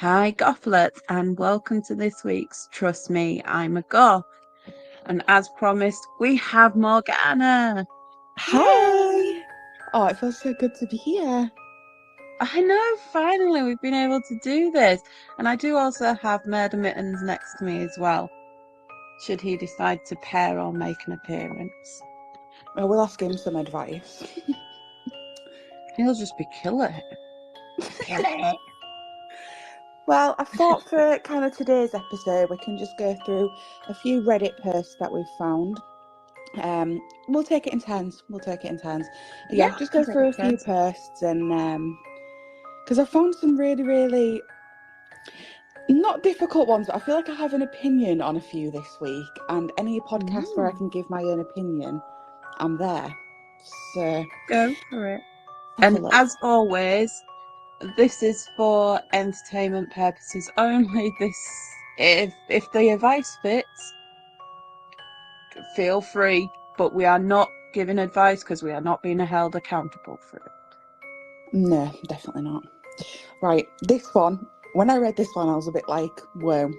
Hi, Gothletts, and welcome to this week's Trust Me, I'm a Goth. And as promised, we have Morgana. Hi! Yay! Oh, it feels so good to be here. I know, finally, we've been able to do this. And I do also have Murder Mittens next to me as well, should he decide to pair or make an appearance. I will ask him some advice. He'll just be killing it. Killing it. Well, I thought for kind of today's episode, we can just go through a few Reddit posts that we've found. We'll take it in turns. Yeah, Yeah, just can go take through it a few turns. posts and because I found some really, really not difficult ones, but I feel like I have an opinion on a few this week. And any podcast where I Ooh, can give my own opinion, I'm there. So go for it. have a And look. as always, this is for entertainment purposes only. If the advice fits, feel free, but we are not giving advice because we are not being held accountable for it. No, definitely not. Right, this one, when I read this one, I was a bit like, whoa,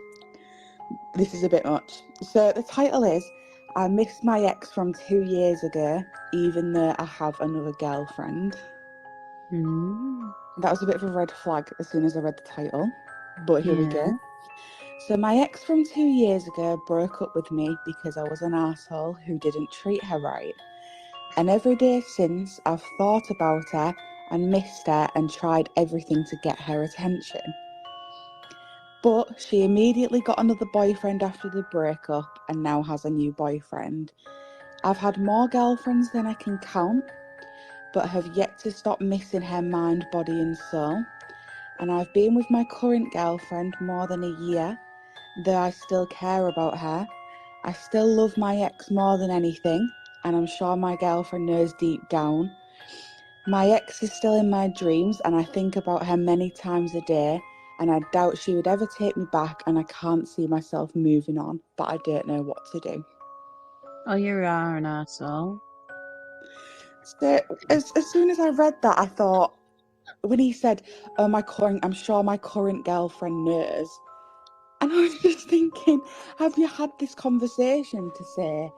this is a bit much. So the title is I Missed My Ex from 2 years ago, even though I have another girlfriend. Mm. That was a bit of a red flag as soon as I read the title, but here we Yeah. go. So my ex from 2 years ago broke up with me because I was an asshole who didn't treat her right. And every day since, I've thought about her and missed her and tried everything to get her attention. But she immediately got another boyfriend after the breakup and now has a new boyfriend. I've had more girlfriends than I can count, but have yet to stop missing her mind, body, and soul. And I've been with my current girlfriend more than a year, though I still care about her. I still love my ex more than anything, and I'm sure my girlfriend knows deep down. My ex is still in my dreams, and I think about her many times a day, and I doubt she would ever take me back, and I can't see myself moving on, but I don't know what to do. Oh, you are an asshole. So as soon as I read that, I thought, when he said, "Oh, I'm sure my current girlfriend knows," and I was just thinking, have you had this conversation to say,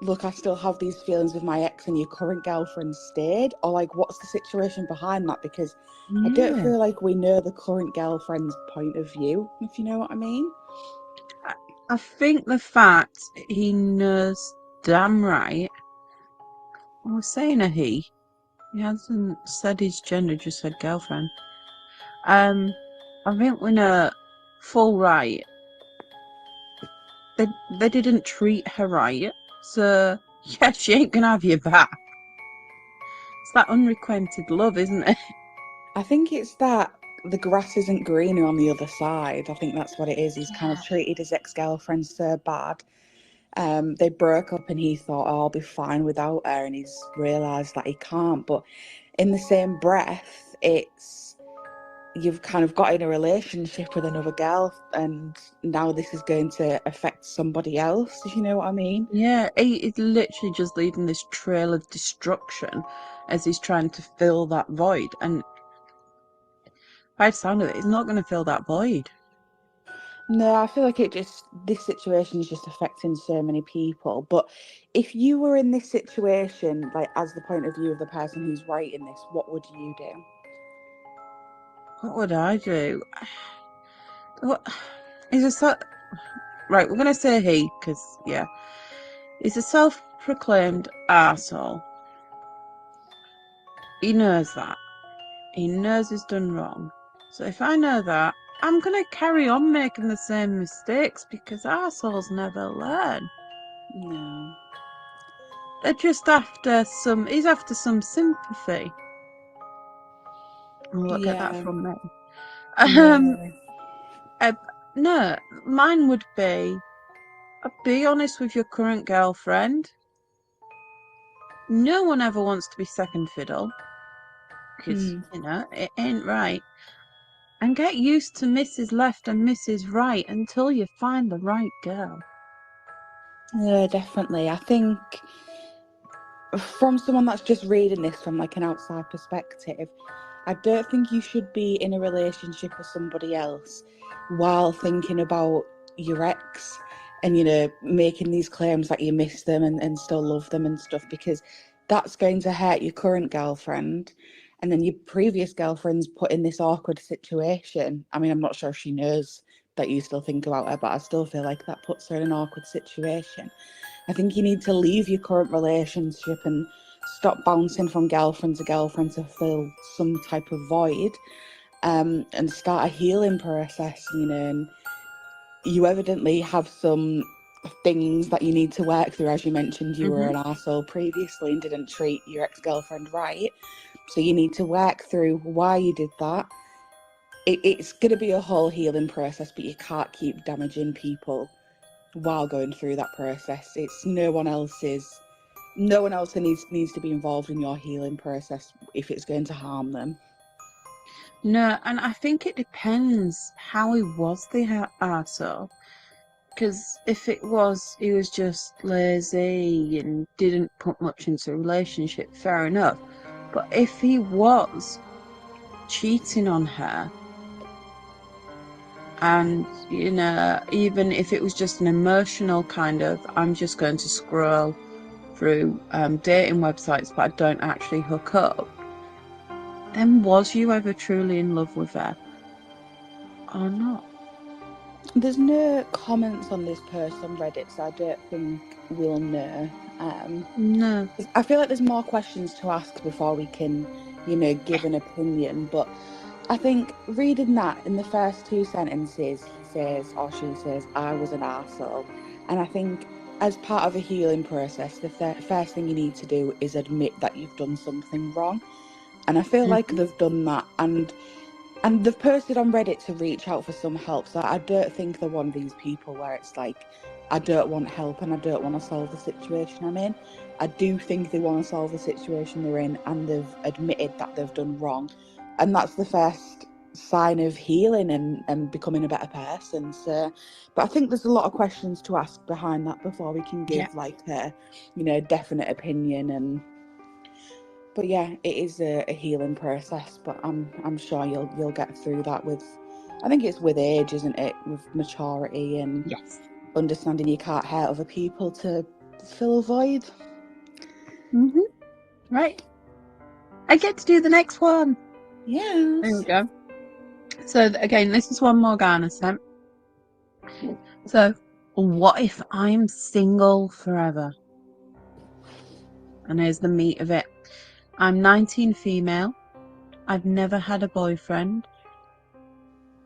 look, I still have these feelings with my ex and your current girlfriend stayed? Or like, what's the situation behind that? Because I don't Yeah. feel like we know the current girlfriend's point of view, if you know what I mean. I, I think the fact he knows damn right. I was saying a he. He hasn't said his gender, just said girlfriend. Um, I think we know full right. They didn't treat her right, so yeah, she ain't gonna have you back. It's that unrequited love, isn't it? I think it's that the grass isn't greener on the other side. I think that's what it is. He's kind of Yeah. treated his ex-girlfriend so bad. They broke up and he thought, oh, I'll be fine without her, and he's realised that he can't. But in the same breath, it's you've kind of got in a relationship with another girl and now this is going to affect somebody else, if you know what I mean. Yeah, he is literally just leaving this trail of destruction as he's trying to fill that void. And by the sound of it, he's not going to fill that void. No, I feel like this situation is just affecting so many people. But if you were in this situation, like as the point of view of the person who's writing this, what would you do? What would I do? What is a right? We're going to say he because yeah, he's a self-proclaimed arsehole. He knows that. He knows he's done wrong. So if I know that, I'm going to carry on making the same mistakes because arseholes never learn. No. They're just after he's after some sympathy. And look at that Yeah. from me. Um, No. uh, no, mine would be honest with your current girlfriend. No one ever wants to be second fiddle because, Mm. it ain't right. And get used to Mrs. Left and Mrs. Right until you find the right girl. Yeah, definitely. I think from someone that's just reading this from like an outside perspective, I don't think you should be in a relationship with somebody else while thinking about your ex and, you know, making these claims that you miss them and still love them and stuff, because that's going to hurt your current girlfriend. And then your previous girlfriend's put in this awkward situation. I mean, I'm not sure if she knows that you still think about her, but I still feel like that puts her in an awkward situation. I think you need to leave your current relationship and stop bouncing from girlfriend to girlfriend to fill some type of void, and start a healing process, you know. And you evidently have some things that you need to work through. As you mentioned, you were an arsehole previously and didn't treat your ex-girlfriend right. So you need to work through why you did that. It's going to be a whole healing process, but you can't keep damaging people while going through that process. It's no one else needs to be involved in your healing process if it's going to harm them. No, and I think it depends how he was the arsehole. Because if he was just lazy and didn't put much into a relationship, fair enough. But if he was cheating on her, and, you know, even if it was just an emotional kind of, I'm just going to scroll through dating websites, but I don't actually hook up, then was you ever truly in love with her or not? There's no comments on this post on Reddit, so I don't think we'll know. No. I feel like there's more questions to ask before we can, you know, give an opinion. But I think reading that in the first two sentences, he says or she says, "I was an arsehole." And I think as part of a healing process, the first thing you need to do is admit that you've done something wrong. And I feel like they've done that. And they've posted on Reddit to reach out for some help. So I don't think they're one of these people where it's like, I don't want help and I don't want to solve the situation I'm in. I do think they want to solve the situation they're in, and they've admitted that they've done wrong. And that's the first sign of healing and becoming a better person. So, but I think there's a lot of questions to ask behind that before we can give like a, you know, definite opinion. But yeah, it is a healing process. But I'm sure you'll get through that with, I think it's with age, isn't it? With maturity and Yes. understanding you can't hurt other people to fill a void. Right. I get to do the next one. Yes. There we go. So again, this is one Morgana sent. So, what if I'm single forever? And here's the meat of it. I'm 19, female. I've never had a boyfriend.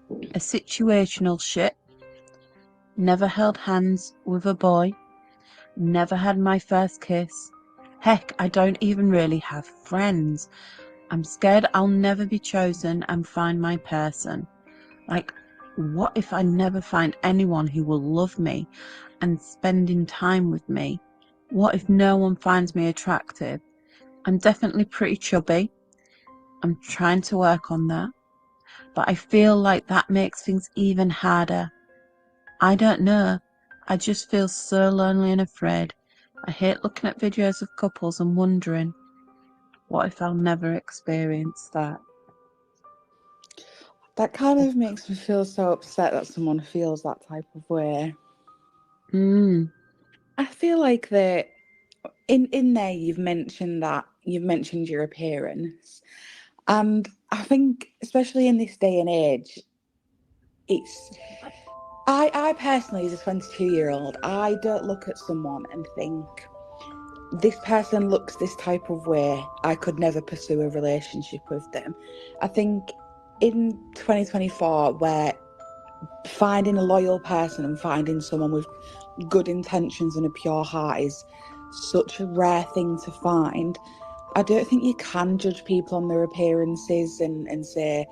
A situational shit. Never held hands with a boy. Never had my first kiss. Heck, I don't even really have friends. I'm scared I'll never be chosen and find my person. Like, what if I never find anyone who will love me and spending time with me? What if no one finds me attractive? I'm definitely pretty chubby. I'm trying to work on that. But I feel like that makes things even harder. I don't know. I just feel so lonely and afraid. I hate looking at videos of couples and wondering, what if I'll never experience that? That kind of makes me feel so upset that someone feels that type of way. I feel like that in there you've mentioned your appearance. And I think especially in this day and age, it's I personally, as a 22-year-old, I don't look at someone and think this person looks this type of way, I could never pursue a relationship with them. I think in 2024, where finding a loyal person and finding someone with good intentions and a pure heart is such a rare thing to find, I don't think you can judge people on their appearances and say,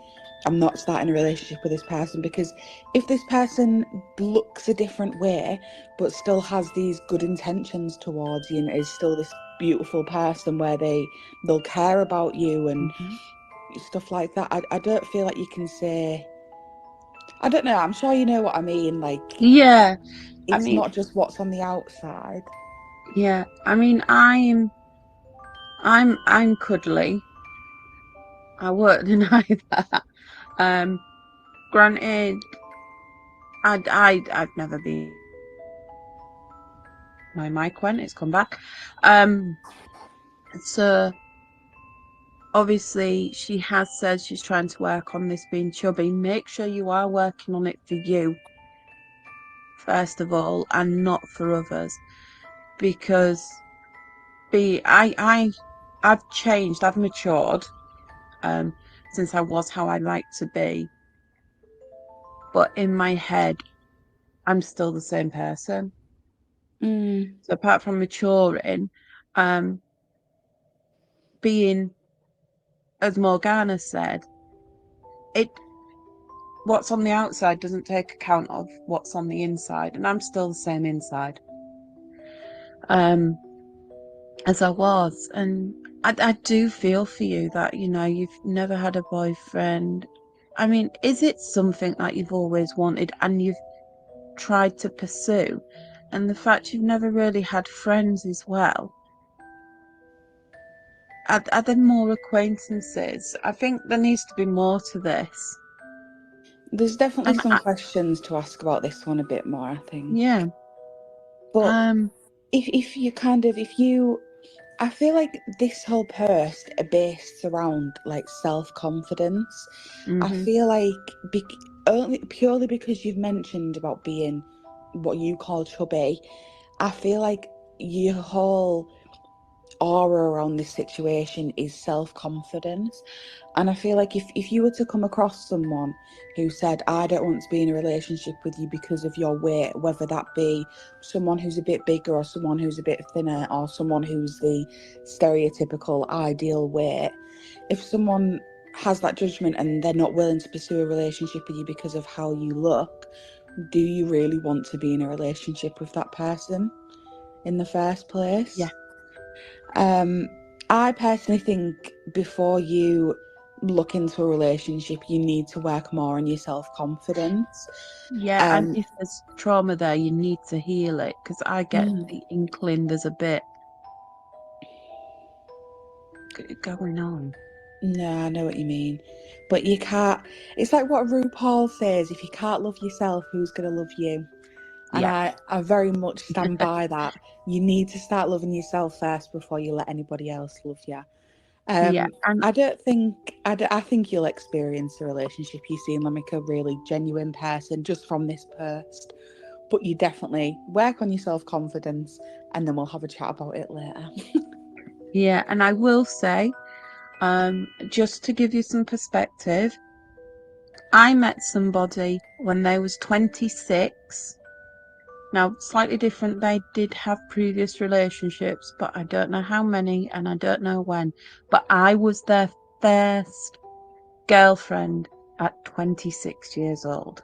I'm not starting a relationship with this person, because if this person looks a different way but still has these good intentions towards you and is still this beautiful person where they'll care about you and stuff like that, I don't feel like you can say, I don't know, I'm sure you know what I mean, like, Yeah, I it's mean, not just what's on the outside. yeah, I mean, I'm cuddly. I won't deny that. Granted, I've never been. My mic went. It's come back. Um, so obviously she has said she's trying to work on this being chubby. Make sure you are working on it for you first of all, and not for others, because be I've changed. I've matured. Um, since I was how I like to be, but in my head, I'm still the same person. Mm. So apart from maturing, um, being, as Morgana said, it what's on the outside doesn't take account of what's on the inside, and I'm still the same inside, um, as I was, and I do feel for you that you've never had a boyfriend. I mean, is it something that you've always wanted and you've tried to pursue? And the fact you've never really had friends as well. Are there more acquaintances? I think there needs to be more to this. There's definitely And some questions to ask about this one a bit more, I think. yeah, But um, if you kind of if you I feel like this whole post are based around like self-confidence. I hmm feel like only purely because you've mentioned about being what you call chubby, I feel like your whole aura around this situation is self-confidence. And I feel like if you were to come across someone who said, I don't want to be in a relationship with you because of your weight, whether that be someone who's a bit bigger or someone who's a bit thinner or someone who's the stereotypical ideal weight, if someone has that judgment and they're not willing to pursue a relationship with you because of how you look, do you really want to be in a relationship with that person in the first yeah, place? Um, I personally think before you look into a relationship, you need to work more on your self confidence. yeah. And Um, if there's trauma there, you need to heal it, because I get mm, the inkling there's a bit going on. no, I know what you mean, but you can't. It's like what RuPaul says: if you can't love yourself, who's gonna love you? And Yeah, I very much stand by that. You need to start loving yourself first before you let anybody else love you. yeah, and I don't think I think you'll experience a relationship. You seem like a really genuine person just from this post, but you definitely work on your self confidence, and then we'll have a chat about it later. yeah. And I will say, just to give you some perspective, I met somebody when they was 26. Now, slightly different, they did have previous relationships, but I don't know how many and I don't know when. But I was their first girlfriend at 26 years old.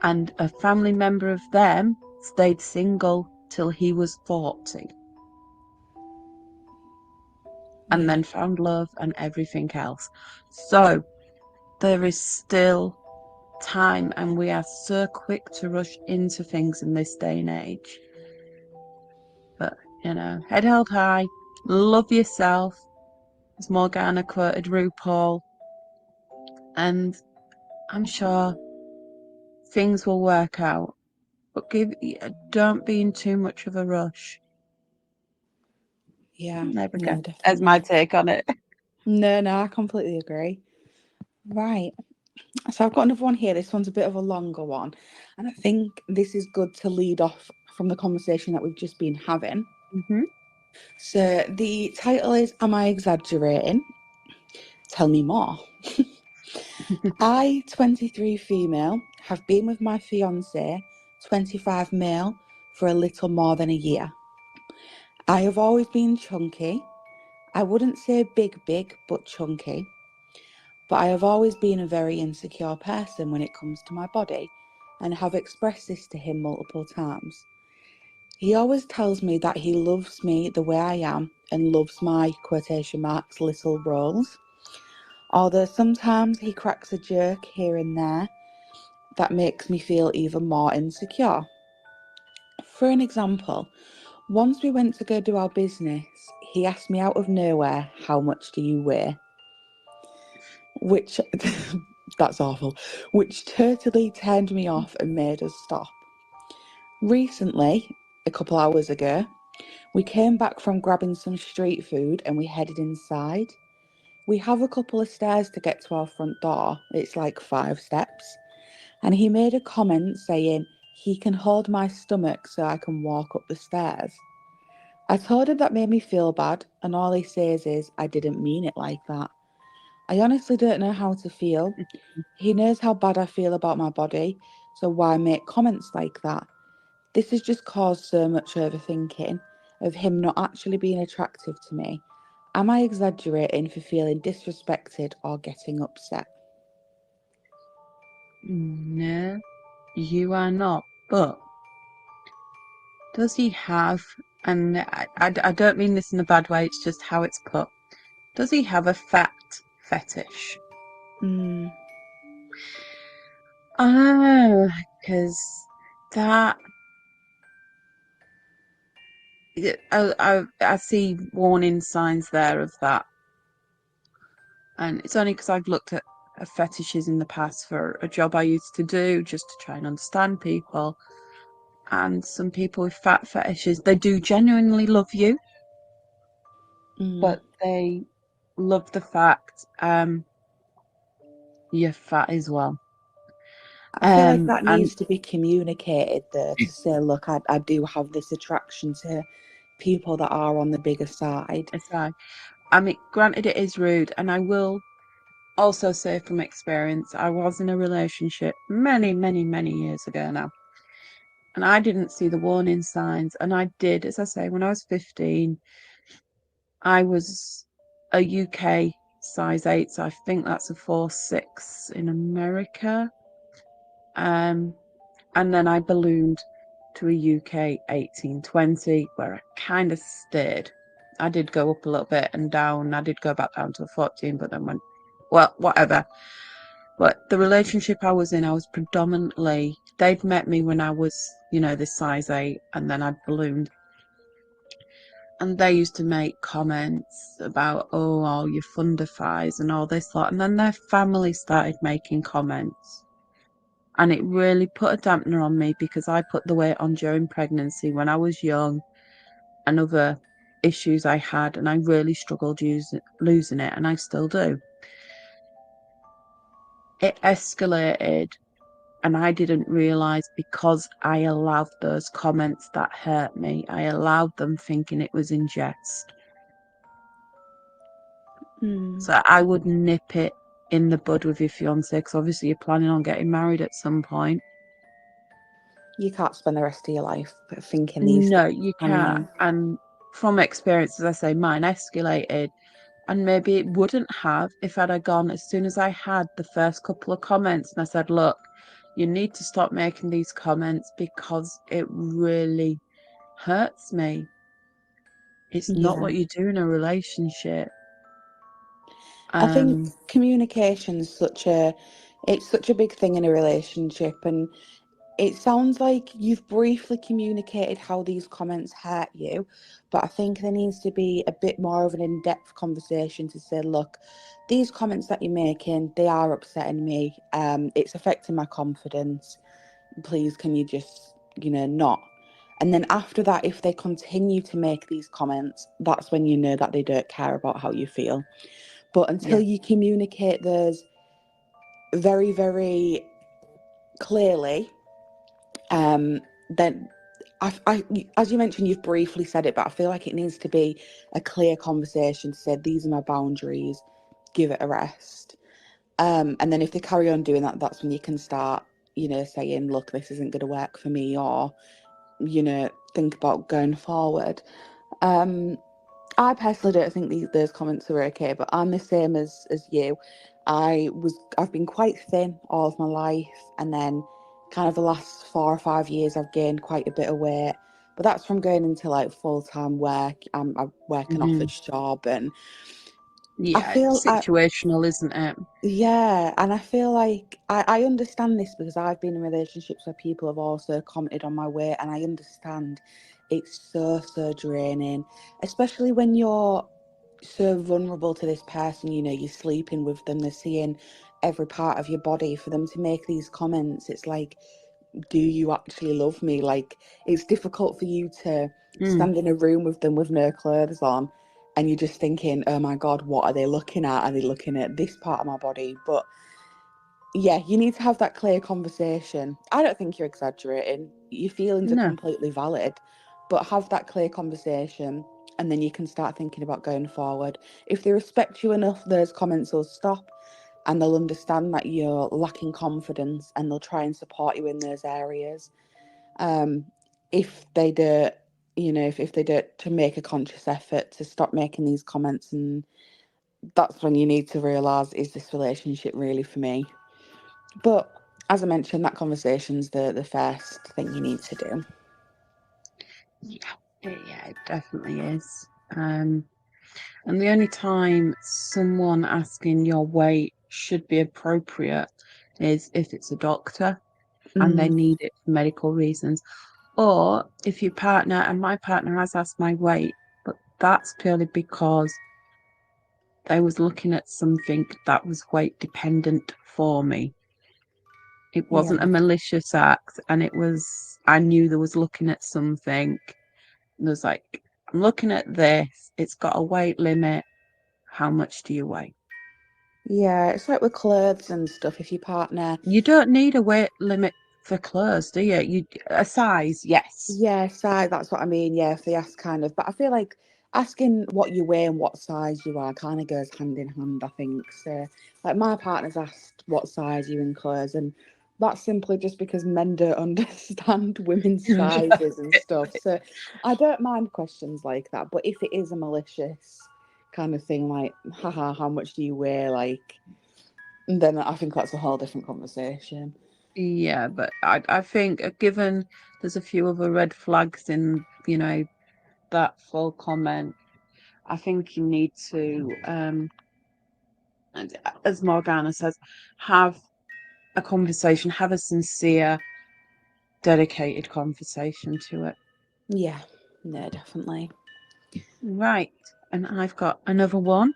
And a family member of them stayed single till he was 40 and Yeah, then found love and everything else. So there is still time, and we are so quick to rush into things in this day and age. But, head held high, love yourself, as Morgana quoted RuPaul, and I'm sure things will work out. But don't be in too much of a rush. yeah, There we go. no, That's my definitely. take on it. No, I completely agree. Right. So I've got another one here. This one's a bit of a longer one. And I think this is good to lead off from the conversation that we've just been having. hmm So the title is Am I Exaggerating? Tell me more. I, 23 female, have been with my fiance, 25 male, for a little more than a year. I have always been chunky. I wouldn't say big, but chunky. But I have always been a very insecure person when it comes to my body and have expressed this to him multiple times. He always tells me that he loves me the way I am and loves my quotation marks little rolls. Although sometimes he cracks a joke here and there that makes me feel even more insecure. For an example, once we went to go do our business, he asked me out of nowhere, how much do you weigh? Which, that's awful, which totally turned me off and made us stop. Recently, a couple hours ago, we came back from grabbing some street food and we headed inside. We have a couple of stairs to get to our front door. It's like 5 steps. And he made a comment saying he can hold my stomach so I can walk up the stairs. I told him that made me feel bad, and all he says is, I didn't mean it like that. I honestly don't know how to feel. He knows how bad I feel about my body, so why make comments like that? This has just caused so much overthinking of him not actually being attractive to me. Am I exaggerating for feeling disrespected or getting upset? No, you are not. But does he have, and I don't mean this in a bad way, it's just how it's put. Does he have a fat fetish? Mm, Oh, because that I see warning signs there of that, and it's only because I've looked at fetishes in the past for a job I used to do just to try and understand people. And some people with fat fetishes, they do genuinely love you, mm. but they love the fact you're fat as well. I feel like that And needs to be communicated though, to say, look, I do have this attraction to people that are on the bigger side. aside, I mean, granted, it is rude, and I will also say from experience, I was in a relationship many, many, many years ago now, and I didn't see the warning signs. And I did, as I say, when I was 15, I was a UK size 8, so I think that's a 4'6" in America. Um, and then I ballooned to a UK 18-20, where I kind of stayed. I did go up a little bit and down. I did go back down to a 14, but then went, well, whatever. But the relationship I was in, I was predominantly, they'd met me when I was, this size 8, and then I'd ballooned. And they used to make comments about, oh, your fundifies and all this lot. And then their family started making comments. And it really put a dampener on me because I put the weight on during pregnancy when I was young and other issues I had. And I really struggled losing it, and I still do. It escalated, and I didn't realise because I allowed those comments that hurt me. I allowed them thinking it was in jest. Mm. So I would nip it in the bud with your fiance, because obviously you're planning on getting married at some point. You can't spend the rest of your life thinking these No, things, you can can't. you? And from experience, as I say, mine escalated. And maybe it wouldn't have if I'd have gone as soon as I had the first couple of comments and I said, look, you need to stop making these comments because it really hurts me. It's not Yeah. what you do in a relationship. I think Um, communication's it's such a big thing in a relationship, and it sounds like you've briefly communicated how these comments hurt you, but I think there needs to be a bit more of an in-depth conversation to say, look, these comments that you're making, they are upsetting me. It's affecting my confidence. Please, can you just, not? And then after that, if they continue to make these comments, that's when you know that they don't care about how you feel. But until yeah, you communicate those very, very clearly, then as you mentioned, you've briefly said it, but I feel like it needs to be a clear conversation to say, these are my boundaries, give it a rest. And then if they carry on doing that, that's when you can start, saying, look, this isn't going to work for me, or, think about going forward. I personally don't think those comments are okay, but I'm the same as you. I've been quite thin all of my life, and then kind of the last 4 or 5 years I've gained quite a bit of weight. But that's from going into like full-time work. I work an hmm office job, and I yeah, feel it's situational, isn't it? yeah, and I feel like I understand this because I've been in relationships where people have also commented on my weight, and I understand It's so draining, especially when you're so vulnerable to this person. You're sleeping with them, they're seeing every part of your body. For them to make these comments, it's like, do you actually love me? Like, it's difficult for you to Mm. stand in a room with them with no clothes on, and you're just thinking, oh my God, what are they looking at? Are they looking at this part of my body? But yeah, you need to have that clear conversation. I don't think you're exaggerating. Your feelings are No. completely valid, but have that clear conversation, and then you can start thinking about going forward. If they respect you enough, those comments will stop, and they'll understand that you're lacking confidence, and they'll try and support you in those areas. Um, if they don't, if they don't, to make a conscious effort to stop making these comments, and that's when you need to realise, is this relationship really for me? But as I mentioned, that conversation's the first thing you need to do. Yeah, it definitely is. And the only time someone asking your weight should be appropriate is if it's a doctor and they Mm, need it for medical reasons, or if your partner, and my partner has asked my weight, but that's purely because they was looking at something that was weight dependent for me. It wasn't a yeah. malicious act, and it was, I knew they was looking at something. And was like, I'm looking at this, it's got a weight limit. How much do you weigh? Yeah, it's like with clothes and stuff. If your partner, You don't need a weight limit for clothes, do you? You a size, yes. yeah, size, that's what I mean. Yeah, if they ask kind of, but I feel like asking what you weigh and what size you are kind of goes hand in hand, I think. So, like, my partner's asked what size you in clothes, and that's simply just because men don't understand women's sizes and stuff. So, I don't mind questions like that, but if it is a malicious kind of thing, like, haha, how much do you weigh? Like, then I think that's a whole different conversation. Yeah, but I think given there's a few other red flags in, that full comment, I think you need to, as Morgana says, have a conversation, have a sincere, dedicated conversation to it. Yeah, no, definitely. Right. And I've got another one,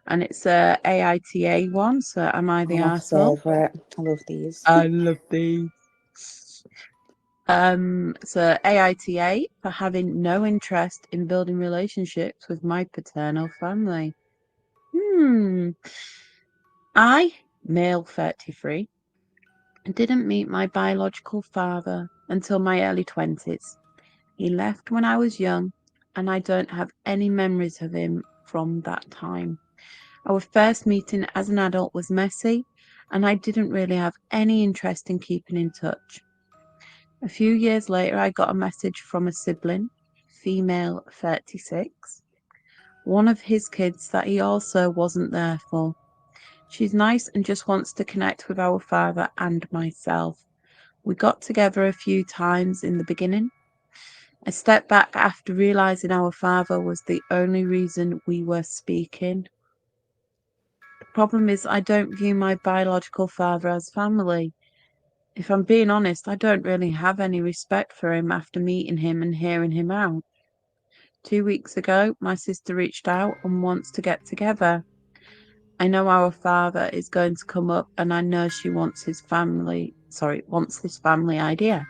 and it's a AITA one. So am I the Oh, my arsehole? favourite. I love these. I love these. So AITA for having no interest in building relationships with my paternal family. Hmm. I, male 33, didn't meet my biological father until my early 20s. He left when I was young, and I don't have any memories of him from that time. Our first meeting as an adult was messy, and I didn't really have any interest in keeping in touch. A few years later, I got a message from a sibling, female 36, one of his kids that he also wasn't there for. She's nice and just wants to connect with our father and myself. We got together a few times in the beginning. I stepped back after realizing our father was the only reason we were speaking. The problem is, I don't view my biological father as family. If I'm being honest, I don't really have any respect for him after meeting him and hearing him out. 2 weeks ago, my sister reached out and wants to get together. I know our father is going to come up, and I know she wants wants this family idea.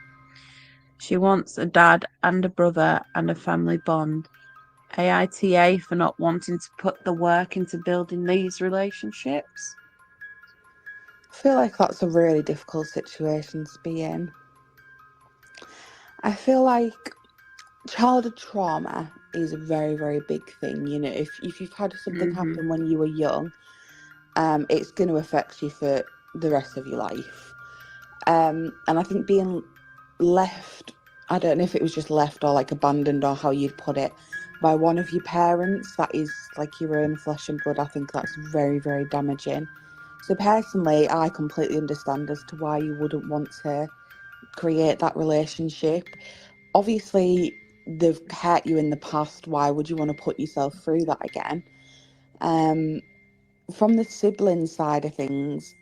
She wants a dad and a brother and a family bond. AITA for not wanting to put the work into building these relationships. I feel like that's a really difficult situation to be in. I feel like childhood trauma is a very big thing. If you've had something Hmm. happen when you were young, it's going to affect you for the rest of your life. And I think being left, I don't know if it was just left or like abandoned or how you'd put it, by one of your parents that is like your own flesh and blood, I think that's very damaging. So personally, I completely understand as to why you wouldn't want to create that relationship. Obviously, they've hurt you in the past. Why would you want to put yourself through that again? Um, from the sibling side of things,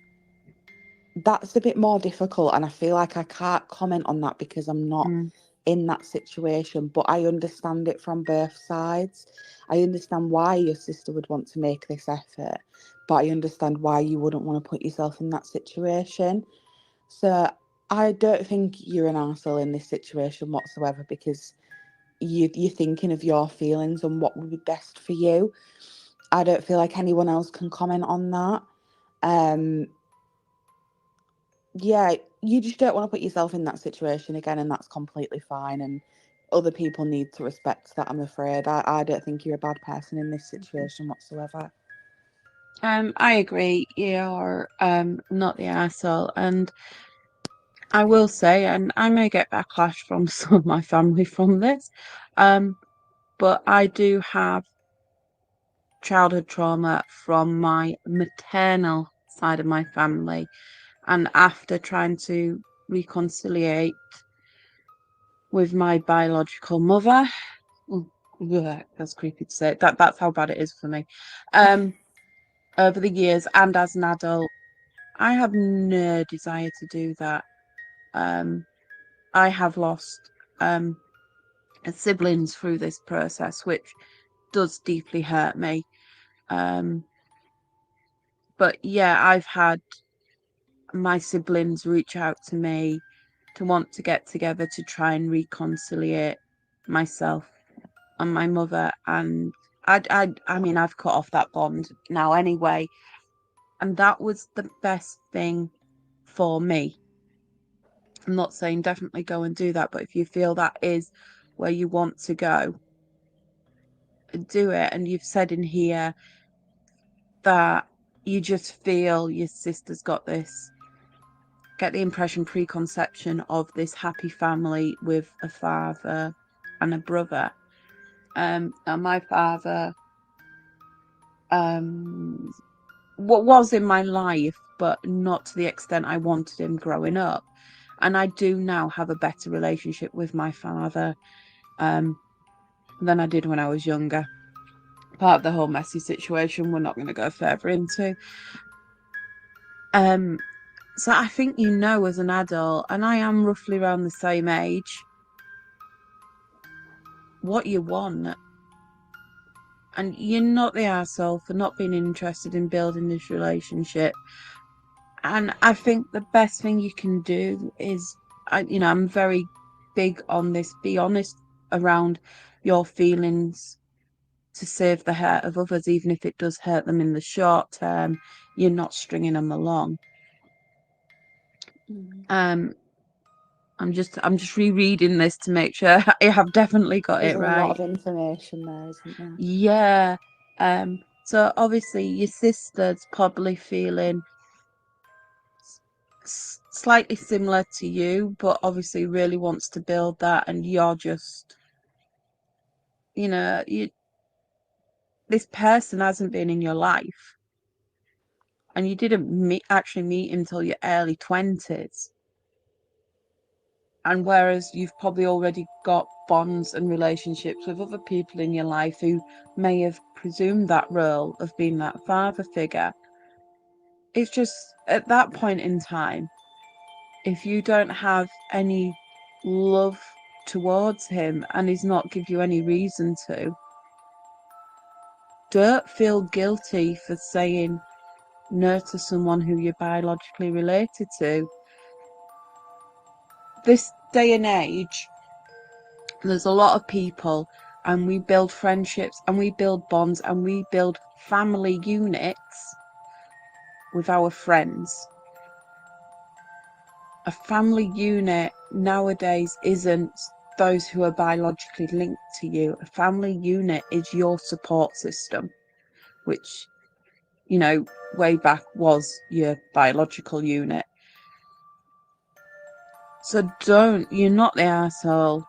that's a bit more difficult, and I feel like I can't comment on that because I'm not Mm. in that situation, but I understand it from both sides. I understand why your sister would want to make this effort, but I understand why you wouldn't want to put yourself in that situation. So I don't think you're an arsehole in this situation whatsoever, because you're thinking of your feelings and what would be best for you. I don't feel like anyone else can comment on that. Yeah, you just don't want to put yourself in that situation again, and that's completely fine. And other people need to respect that, I'm afraid. I don't think you're a bad person in this situation whatsoever. I agree. You're not the arsehole, and I will say, and I may get backlash from some of my family from this, um, but I do have childhood trauma from my maternal side of my family, and after trying to reconciliate with my biological mother, oh, that's creepy to say. That's how bad it is for me. Over the years and as an adult, I have no desire to do that. Um, I have lost siblings through this process, which does deeply hurt me. Um, but yeah, I've had my siblings reach out to me to want to get together to try and reconciliate myself and my mother, and I mean, I've cut off that bond now anyway, and that was the best thing for me. I'm not saying definitely go and do that, but if you feel that is where you want to go, do it. And you've said in here that you just feel your sister's got this, get the impression, preconception of this happy family with a father and a brother. And my father um what was in my life, but not to the extent I wanted him growing up. And I do now have a better relationship with my father um than I did when I was younger. Part of the whole messy situation we're not going to go further into. Um, so I think you know as an adult, and I am roughly around the same age, what you want. And you're not the arsehole for not being interested in building this relationship. And I think the best thing you can do is, I'm very big on this, be honest around your feelings to save the hurt of others, even if it does hurt them in the short term. You're not stringing them along. Mm. Um, I'm just rereading this to make sure I have definitely got There's it a lot right. of information there, isn't there? Yeah. So obviously your sister's probably feeling slightly similar to you, but obviously really wants to build that, and you're just, you this person hasn't been in your life, and you didn't actually meet him until your early 20s. And whereas you've probably already got bonds and relationships with other people in your life who may have presumed that role of being that father figure, it's just at that point in time, if you don't have any love towards him and he's not give you any reason to, don't feel guilty for saying no to someone who you're biologically related to. This day and age, there's a lot of people, and we build friendships and we build bonds and we build family units with our friends. A family unit nowadays isn't those who are biologically linked to you. A family unit is your support system, which, way back was your biological unit. So you're not the arsehole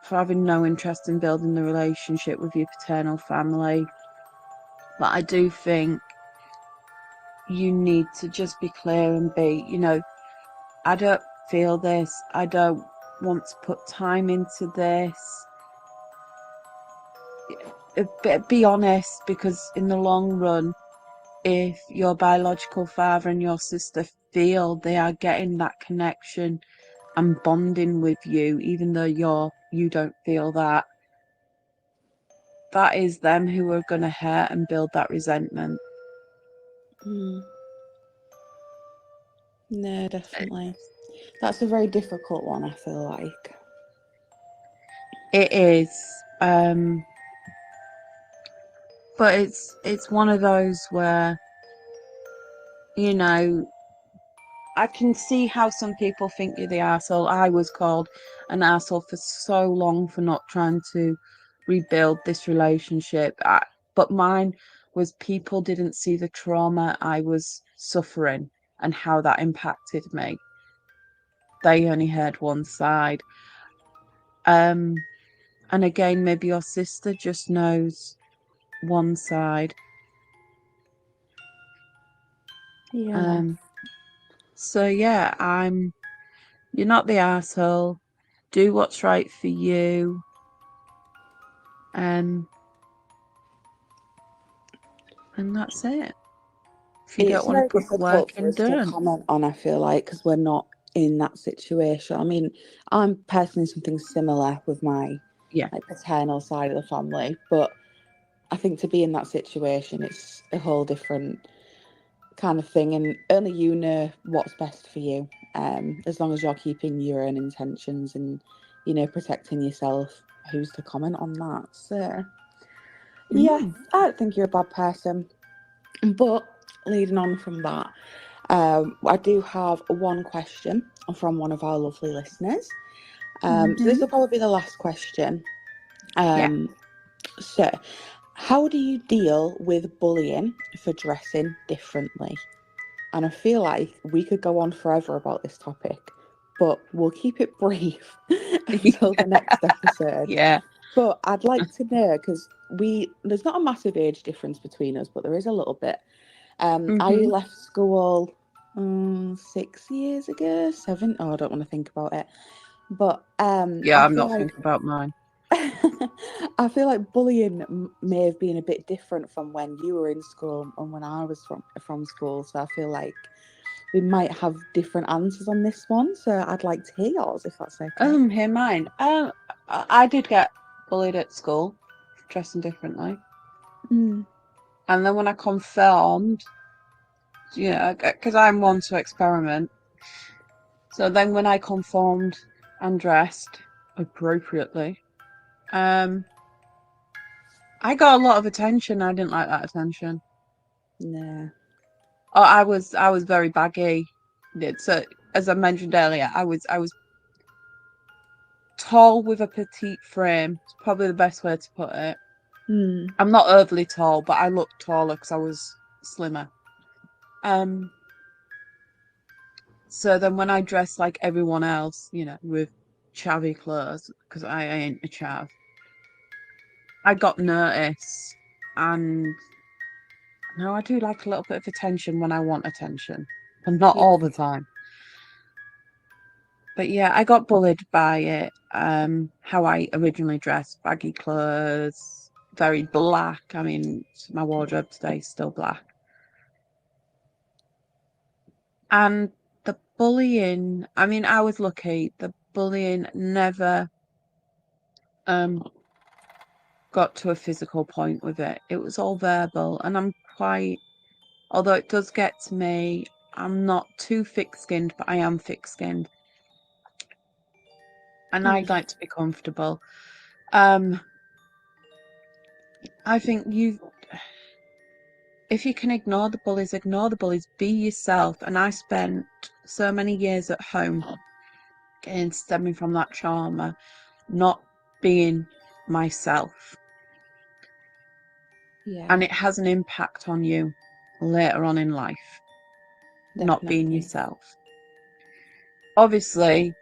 for having no interest in building the relationship with your paternal family. But I do think you need to just be clear and be, I don't feel this. I don't want to put time into this. Be honest, because in the long run, if your biological father and your sister feel they are getting that connection and bonding with you, even though you don't feel that, that is them who are going to hurt and build that resentment. No, definitely. That's a very difficult one, I feel like. It is. But it's one of those where, you know, I can see how some people think you're the arsehole. I was called an arsehole for so long for not trying to rebuild this relationship. But mine was people didn't see the trauma I was suffering and how that impacted me. They only heard one side. And again, maybe your sister just knows one side. Yeah. So yeah, you're not the arsehole. Do what's right for you. Um, and that's it. If you don't It's want to very put the work difficult for in, us to don't. comment on, I feel like, because we're not in that situation. I mean, I'm personally something similar with my Yeah. paternal side of the family, but I think to be in that situation, it's a whole different kind of thing, and only you know what's best for you. As long as you're keeping your own intentions and protecting yourself, who's to comment on that? So yeah, Mm. I don't think you're a bad person. But leading on from that, I do have one question from one of our lovely listeners. So this will probably be the last question. Yeah. So, how do you deal with bullying for dressing differently? And I feel like we could go on forever about this topic, but we'll keep it brief until the next episode. Yeah. But I'd like to know, because there's not a massive age difference between us, but there is a little bit. I Mm-hmm. left school 6 years ago, seven. Oh, I don't want to think about it. But Yeah, I I'm feel not like thinking about mine. I feel like bullying may have been a bit different from when you were in school and when I was from school. So I feel like we might have different answers on this one. So I'd like to hear yours, if that's okay. Hear mine. I did get bullied at school, dressing differently. Mm. And then when I conformed, because I'm one to experiment. So then when I conformed and dressed appropriately, um, I got a lot of attention. I didn't like that attention. No. Oh, I was very baggy. So as I mentioned earlier, I was tall with a petite frame. It's probably the best way to put it. Mm. I'm not overly tall, but I looked taller because I was slimmer. Um, so then when I dressed like everyone else, with chavvy clothes, because I ain't a chav, I got noticed. And now I do like a little bit of attention when I want attention, but not Yeah. all the time. But yeah, I got bullied by it. How I originally dressed, baggy clothes, very black. I mean, my wardrobe today is still black. And the bullying, I mean, I was lucky. The bullying never got to a physical point with it. It was all verbal, and although it does get to me, I'm not too thick-skinned, but I am thick-skinned, and Mm. I'd like to be comfortable. Um, I think if you can ignore the bullies, ignore the bullies, be yourself. And I spent so many years at home, again, stemming from that trauma, not being myself. Yeah, And it has an impact on you later on in life, not being definitely. yourself. Obviously,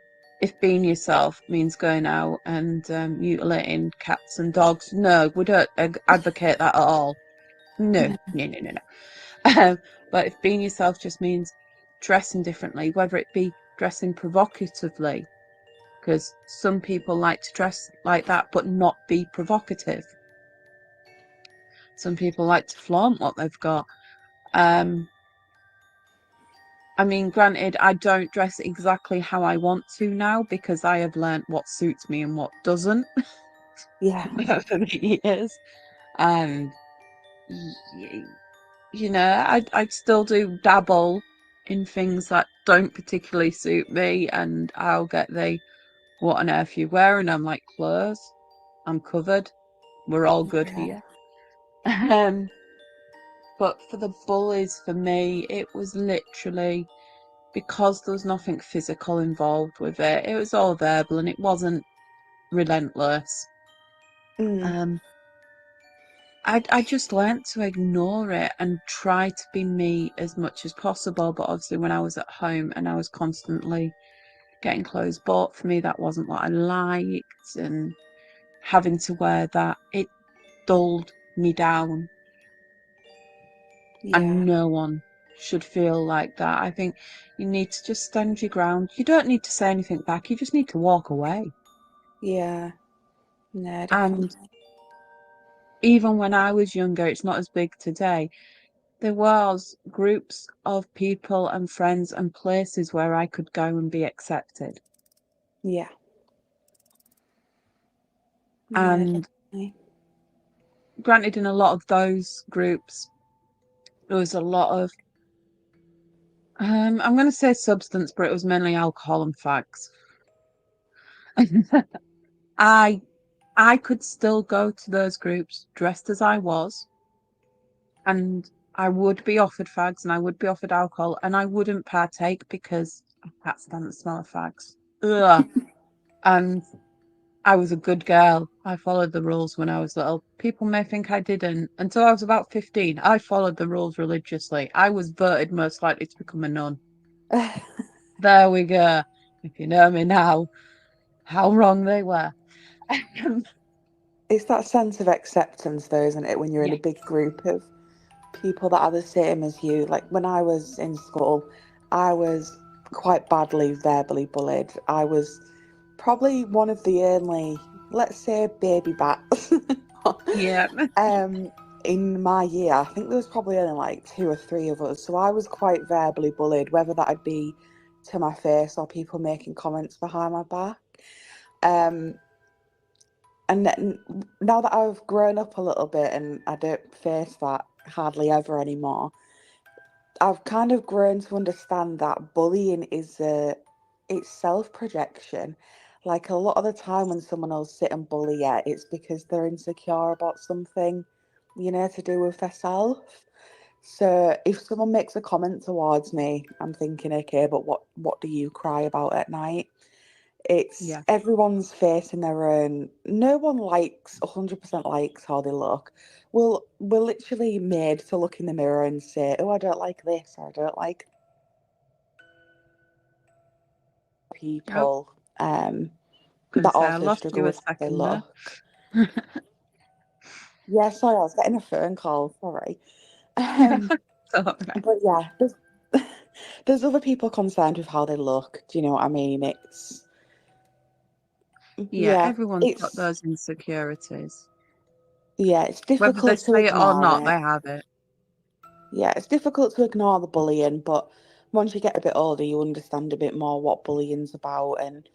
if being yourself means going out and mutilating cats and dogs, no, we don't advocate that at all. No, No. no, no, no, no. But if being yourself just means dressing differently, whether it be dressing provocatively, because some people like to dress like that but not be provocative. Some people like to flaunt what they've got. Um, I mean, granted, I don't dress exactly how I want to now because I have learnt what suits me and what doesn't Yeah, over the years. And y- I'd still do dabble in things that don't particularly suit me, and I'll get the what on earth you wearing? I'm like, clothes. I'm covered. We're all good yeah, here. Um, but for the bullies, for me, it was literally because there was nothing physical involved with it. It was all verbal and it wasn't relentless. mm, Um, I just learnt to ignore it and try to be me as much as possible. But obviously, when I was at home and I was constantly getting clothes bought for me, that wasn't what I liked, and having to wear that, it dulled me down. And yeah, no one should feel like that. I think you need to just stand your ground. You don't need to say anything back. You just need to walk away. yeah. No, And definitely. even when I was younger, it's not as big today. There was groups of people and friends and places where I could go and be accepted. Yeah, no, And definitely. granted, in a lot of those groups, there was a lot of, I'm going to say substance, but it was mainly alcohol and fags. I I could still go to those groups dressed as I was, and I would be offered fags and I would be offered alcohol, and I wouldn't partake because I can't stand the smell of fags. Ugh. And I was a good girl. I followed the rules when I was little. People may think I didn't. Until I was about 15, I followed the rules religiously. I was voted most likely to become a nun. There we go. If you know me now, how wrong they were. It's that sense of acceptance, though, isn't it? When you're in a Yeah. big group of people that are the same as you. Like when I was in school, I was quite badly verbally bullied. I was probably one of the only, let's say, baby bats Yeah. um, in my year. I think there was probably only like two or three of us. So I was quite verbally bullied, whether that'd be to my face or people making comments behind my back. Um, and now that I've grown up a little bit and I don't face that hardly ever anymore, I've kind of grown to understand that bullying is it's self-projection. Like a lot of the time when someone will sit and bully you, it's because they're insecure about something, to do with their self. So if someone makes a comment towards me, I'm thinking, okay, but what do you cry about at night? It's Yeah. everyone's facing their own. No one likes 100% likes how they look. We're literally made to look in the mirror and say, "Oh, I don't like this," or "I don't like Oh, people." gonna That say I also lost struggle you a with how they second there. look. Yeah, sorry, I was getting a phone call. Sorry. Um, It's all right. but yeah, there's other people concerned with how they look. Do you know what I mean? Yeah, Yeah, everyone's got it's those insecurities. it's Whether they difficult to say it or ignore not, they it. have it. Yeah, it's difficult to ignore the bullying, but once you get a bit older, you understand a bit more what bullying's about, and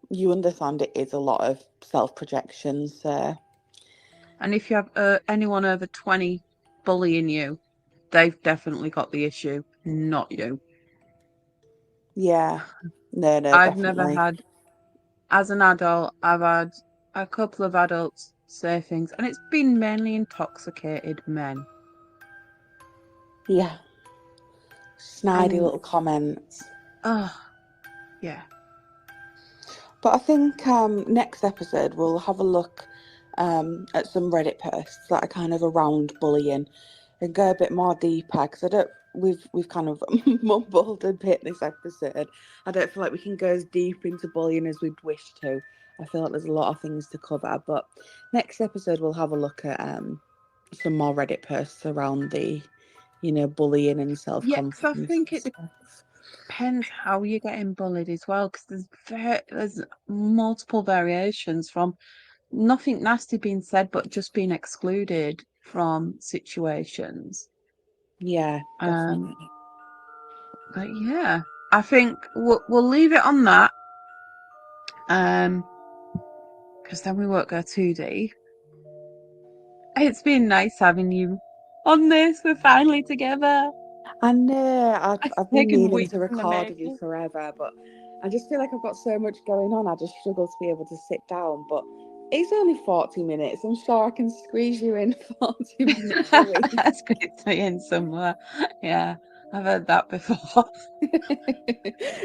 you understand it is a lot of self projection. So, And if you have anyone over 20 bullying you, they've definitely got the issue, not you. yeah, no, no, I've never definitely. had, as an adult, I've had a couple of adults say things, and it's been mainly intoxicated men. Yeah, snidey And, little comments. oh, yeah, But I think next episode we'll have a look at some Reddit posts that are kind of around bullying and go a bit more deeper because I don't. We've kind of mumbled a bit this episode. I don't feel like we can go as deep into bullying as we'd wish to. I feel like there's a lot of things to cover. But next episode we'll have a look at some more Reddit posts around the bullying and self yeah, because I confidence think and it stuff. depends how you're getting bullied as well, because there's multiple variations from nothing nasty being said, but just being excluded from situations. Yeah, Um, definitely. But yeah, I think we'll leave it on that. Because then we won't go too deep. It's been nice having you on this. We're finally together. I know It's I've been taken meaning weeks to in the record with you making. forever, but I just feel like I've got so much going on. I just struggle to be able to sit down. But it's only 40 minutes. I'm sure I can squeeze you in 40 minutes a week. That's great to be in somewhere. Yeah, I've heard that before.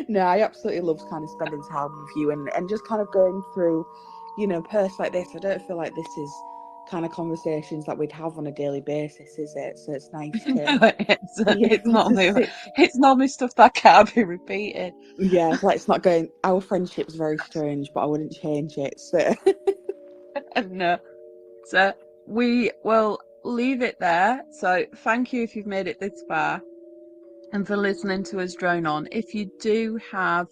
No, I absolutely love kind of spending time with you and just kind of going through, posts like this. I don't feel like this is kind of conversations that we'd have on a daily basis, is it? So it's nice to No, be it's able to normally sit. it's normally stuff that can't be repeated. Yeah, like it's not going. Our friendship's very strange, but I wouldn't change it. So No, so we will leave it there. So thank you if you've made it this far and for listening to us drone on. If you do have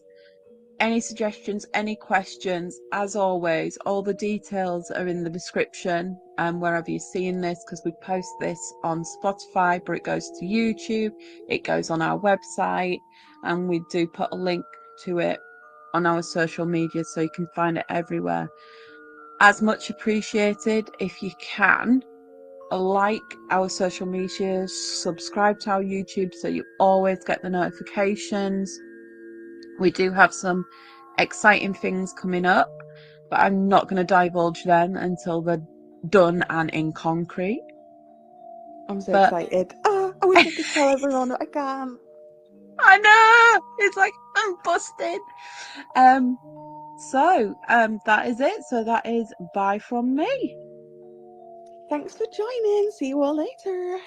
any suggestions, any questions, as always, all the details are in the description wherever you're seeing this, because we post this on Spotify, but it goes to YouTube, it goes on our website, and we do put a link to it on our social media so you can find it everywhere. As much appreciated if you can like our social media, subscribe to our YouTube so you always get the notifications. We do have some exciting things coming up, but I'm not going to divulge them until they're done and in concrete. I'm so But excited. I wish I could tell everyone, but I can't. I know it's like I'm busted. Um, that is it. So that is bye from me. Thanks for joining. See you all later.